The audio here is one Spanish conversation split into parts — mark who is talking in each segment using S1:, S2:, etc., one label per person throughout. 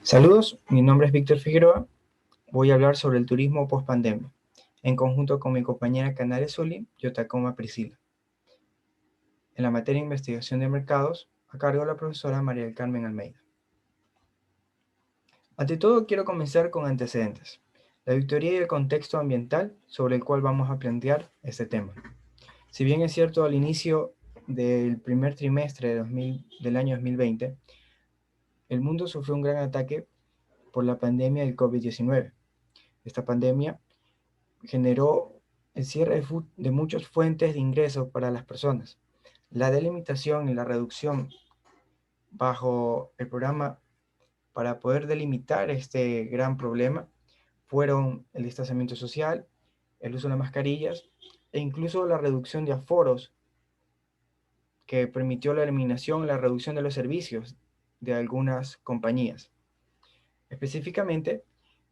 S1: Saludos, mi nombre es Víctor Figueroa. Voy a hablar sobre el turismo post-pandemia, en conjunto con mi compañera Canales Zuli y Otacoma Priscila. En la materia de investigación de mercados, a cargo de la profesora María del Carmen Almeida. Ante todo, quiero comenzar con antecedentes, la auditoría y el contexto ambiental sobre el cual vamos a plantear este tema. Si bien es cierto, al inicio del primer trimestre del año 2020, el mundo sufrió un gran ataque por la pandemia del COVID-19. Esta pandemia generó el cierre de muchas fuentes de ingresos para las personas. La delimitación y la reducción bajo el programa para poder delimitar este gran problema fueron el distanciamiento social, el uso de las mascarillas e incluso la reducción de aforos que permitió la eliminación y la reducción de los servicios de algunas compañías. Específicamente,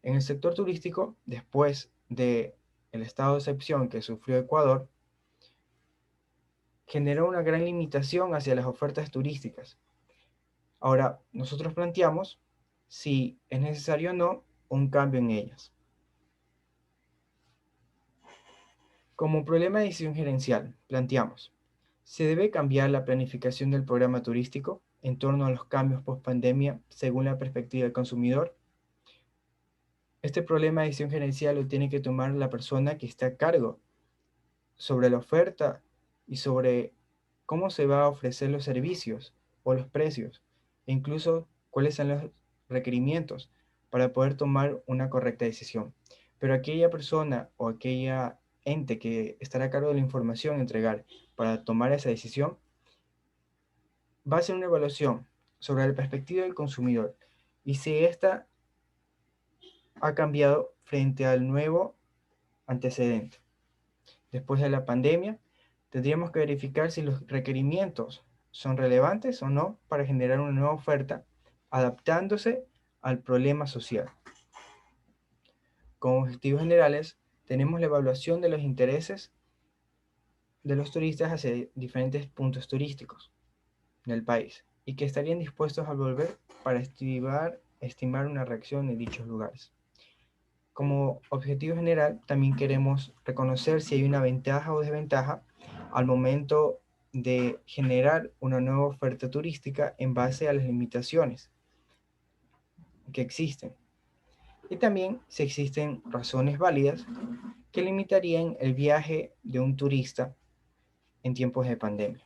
S1: en el sector turístico, después del estado de excepción que sufrió Ecuador, generó una gran limitación hacia las ofertas turísticas. Ahora, nosotros planteamos si es necesario o no un cambio en ellas. Como problema de decisión gerencial, planteamos, ¿se debe cambiar la planificación del programa turístico en torno a los cambios post-pandemia según la perspectiva del consumidor? Este problema de decisión gerencial lo tiene que tomar la persona que está a cargo sobre la oferta y sobre cómo se va a ofrecer los servicios o los precios, e incluso cuáles son los requerimientos para poder tomar una correcta decisión. Pero aquella persona o aquella ente que estará a cargo de la información a entregar para tomar esa decisión va a hacer una evaluación sobre la perspectiva del consumidor y si ésta ha cambiado frente al nuevo antecedente. Después de la pandemia, tendríamos que verificar si los requerimientos son relevantes o no para generar una nueva oferta adaptándose al problema social. Como objetivos generales, tenemos la evaluación de los intereses de los turistas hacia diferentes puntos turísticos del país y que estarían dispuestos a volver para estimar una reacción en dichos lugares. Como objetivo general, también queremos reconocer si hay una ventaja o desventaja al momento de generar una nueva oferta turística en base a las limitaciones que existen. Y también si existen razones válidas que limitarían el viaje de un turista en tiempos de pandemia.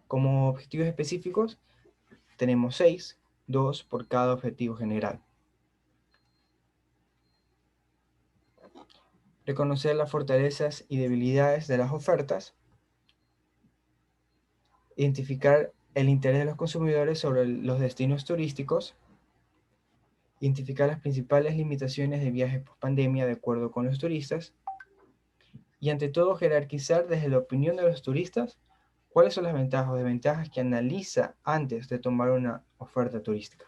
S1: Como objetivos específicos, tenemos 6, 2 por cada objetivo general. Reconocer las fortalezas y debilidades de las ofertas, identificar el interés de los consumidores sobre los destinos turísticos, identificar las principales limitaciones de viajes post pandemia de acuerdo con los turistas y ante todo jerarquizar desde la opinión de los turistas cuáles son las ventajas o desventajas que analiza antes de tomar una oferta turística.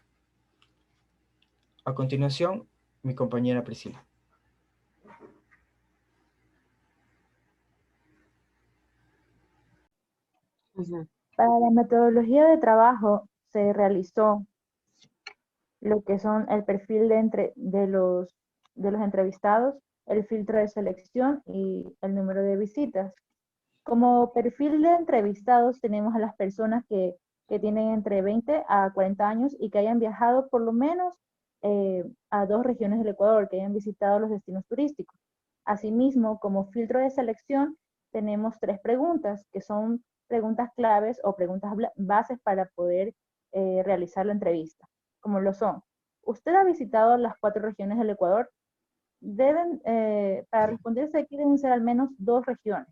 S1: A continuación, mi compañera Priscila.
S2: Ujú. Para la metodología de trabajo se realizó lo que son el perfil de los entrevistados, el filtro de selección y el número de visitas. Como perfil de entrevistados tenemos a las personas que tienen entre 20 a 40 años y que hayan viajado por lo menos a 2 regiones del Ecuador, que hayan visitado los destinos turísticos. Asimismo, como filtro de selección, tenemos 3 preguntas, que son preguntas claves o preguntas bases para poder realizar la entrevista, como lo son. ¿Usted ha visitado las 4 regiones del Ecuador? Para responderse aquí deben ser al menos 2 regiones.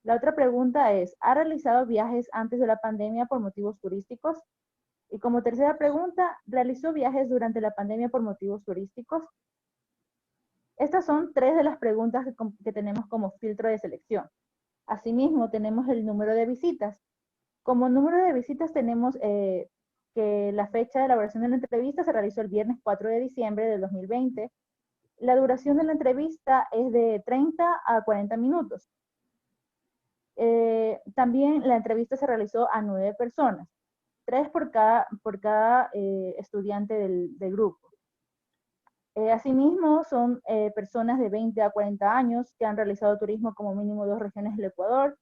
S2: La otra pregunta es, ¿ha realizado viajes antes de la pandemia por motivos turísticos? Y como tercera pregunta, ¿realizó viajes durante la pandemia por motivos turísticos? Estas son 3 de las preguntas que tenemos como filtro de selección. Asimismo, tenemos el número de visitas. Como número de visitas tenemos que la fecha de elaboración de la entrevista se realizó el viernes 4 de diciembre del 2020. La duración de la entrevista es de 30 a 40 minutos. También la entrevista se realizó a 9 personas, 3 por cada estudiante del grupo. Asimismo, son personas de 20 a 40 años que han realizado turismo como mínimo 2 regiones del Ecuador.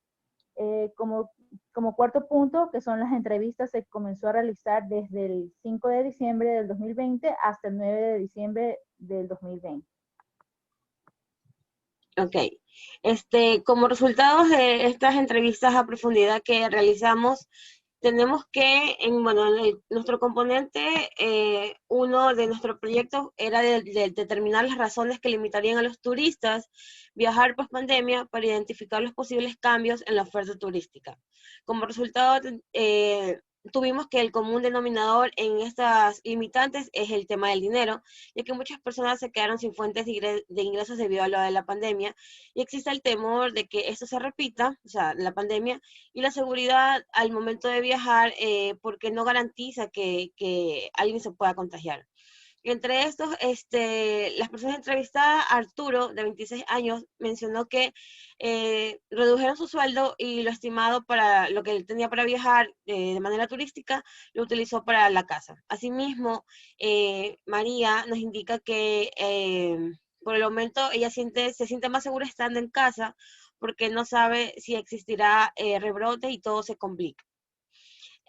S2: Como cuarto punto, que son las entrevistas, se comenzó a realizar desde el 5 de diciembre del 2020 hasta el 9 de diciembre del 2020.
S3: Ok. Como resultados de estas entrevistas a profundidad que realizamos, tenemos que, nuestro componente, uno de nuestros proyectos era de determinar las razones que limitarían a los turistas viajar post pandemia para identificar los posibles cambios en la oferta turística. Como resultado, tuvimos que el común denominador en estas limitantes es el tema del dinero, ya que muchas personas se quedaron sin fuentes de ingresos debido a lo de la pandemia, y existe el temor de que esto se repita, o sea, la pandemia, y la seguridad al momento de viajar, porque no garantiza que alguien se pueda contagiar. Entre estos, las personas entrevistadas, Arturo, de 26 años, mencionó que redujeron su sueldo y lo estimado para lo que él tenía para viajar de manera turística, lo utilizó para la casa. Asimismo, María nos indica que por el momento ella se siente más segura estando en casa porque no sabe si existirá rebrote y todo se complica.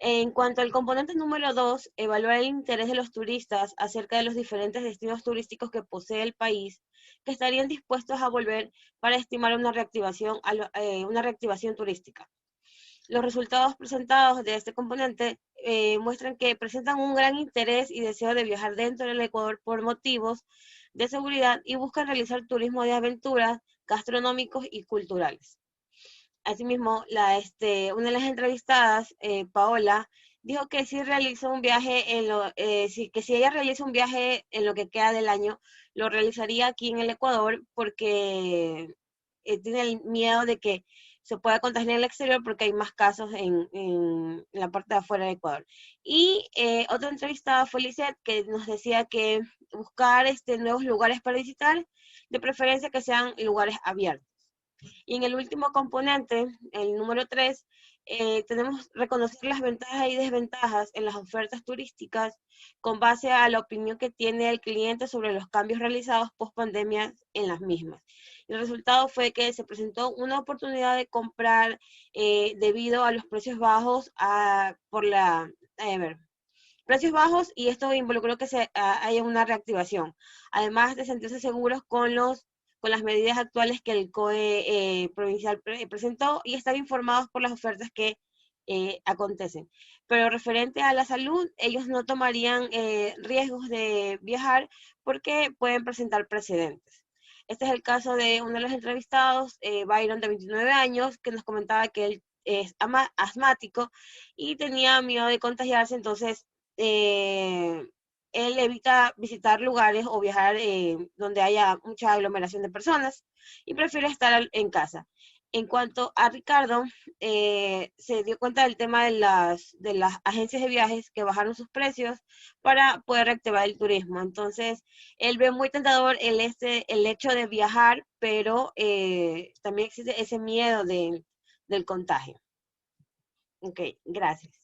S3: En cuanto al componente número 2, evaluar el interés de los turistas acerca de los diferentes destinos turísticos que posee el país, que estarían dispuestos a volver para estimar una reactivación turística. Los resultados presentados de este componente muestran que presentan un gran interés y deseo de viajar dentro del Ecuador por motivos de seguridad y buscan realizar turismo de aventura, gastronómicos y culturales. Asimismo, una de las entrevistadas, Paola, dijo que si realiza un viaje que si ella realiza un viaje en lo que queda del año, lo realizaría aquí en el Ecuador porque tiene el miedo de que se pueda contagiar en el exterior porque hay más casos en la parte de afuera del Ecuador. Y otra entrevistada fue Lisette, que nos decía que buscar nuevos lugares para visitar, de preferencia que sean lugares abiertos. Y en el último componente, el número 3, tenemos reconocer las ventajas y desventajas en las ofertas turísticas con base a la opinión que tiene el cliente sobre los cambios realizados post pandemia en las mismas. El resultado fue que se presentó una oportunidad de comprar debido a los precios bajos, precios bajos, y esto involucró que haya una reactivación, además de sentirse seguros con las medidas actuales que el COE provincial presentó y estar informados por las ofertas que acontecen. Pero referente a la salud, ellos no tomarían riesgos de viajar porque pueden presentar precedentes. Este es el caso de uno de los entrevistados, Byron, de 29 años, que nos comentaba que él es asmático y tenía miedo de contagiarse, entonces él evita visitar lugares o viajar donde haya mucha aglomeración de personas y prefiere estar en casa. En cuanto a Ricardo, se dio cuenta del tema de las agencias de viajes que bajaron sus precios para poder reactivar el turismo. Entonces, él ve muy tentador el hecho de viajar, pero también existe ese miedo del contagio. Ok, gracias.